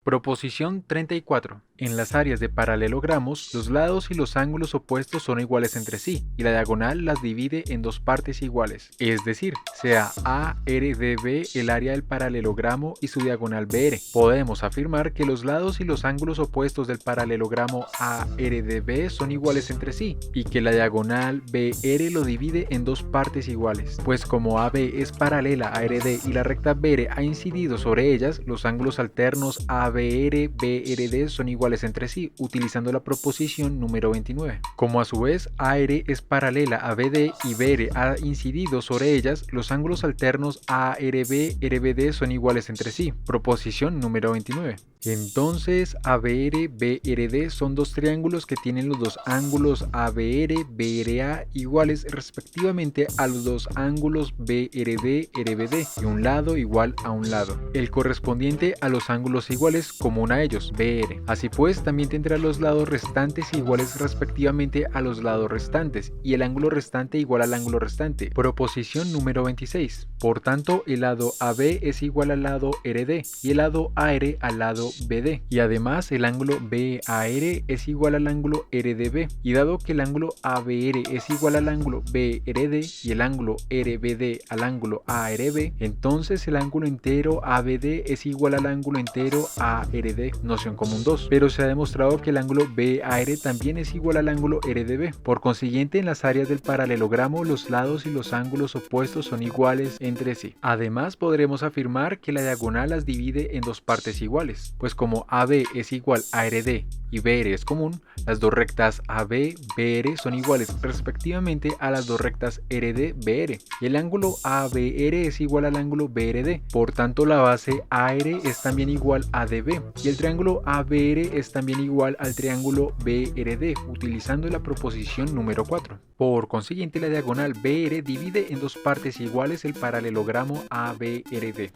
Proposición 34. En las áreas de paralelogramos, los lados y los ángulos opuestos son iguales entre sí, y la diagonal las divide en dos partes iguales. Es decir, sea ARDB el área del paralelogramo y su diagonal BR. Podemos afirmar que los lados y los ángulos opuestos del paralelogramo ARDB son iguales entre sí, y que la diagonal BR lo divide en dos partes iguales. Pues como AB es paralela a ARD y la recta BR ha incidido sobre ellas, los ángulos alternos ABR, BRD son iguales entre sí, utilizando la proposición número 29. Como a su vez AR es paralela a BD y BR ha incidido sobre ellas, los ángulos alternos ARB, RBD son iguales entre sí, proposición número 29. Entonces ABR, BRD son dos triángulos que tienen los dos ángulos ABR, BRA iguales respectivamente a los dos ángulos BRD, RBD y un lado igual a un lado, el correspondiente a los ángulos iguales común a ellos, BR. Así pues, también tendrá los lados restantes iguales respectivamente a los lados restantes y el ángulo restante igual al ángulo restante. Proposición número 26. Por tanto, el lado AB es igual al lado RD y el lado AR al lado BD, y además el ángulo BAR es igual al ángulo RDB, y dado que el ángulo ABR es igual al ángulo BRD y el ángulo RBD al ángulo ARB, entonces el ángulo entero ABD es igual al ángulo entero ARD, noción común 2, pero se ha demostrado que el ángulo BAR también es igual al ángulo RDB. Por consiguiente, en las áreas del paralelogramo los lados y los ángulos opuestos son iguales entre sí. Además, podremos afirmar que la diagonal las divide en dos partes iguales, pues como AB es igual a RD y BR es común, las dos rectas AB, BR son iguales respectivamente a las dos rectas RD, BR, y el ángulo ABR es igual al ángulo BRD. Por tanto, la base AR es también igual a DB, y el triángulo ABR es también igual al triángulo BRD, utilizando la proposición número 4. Por consiguiente, la diagonal BR divide en dos partes iguales el paralelogramo ABRD.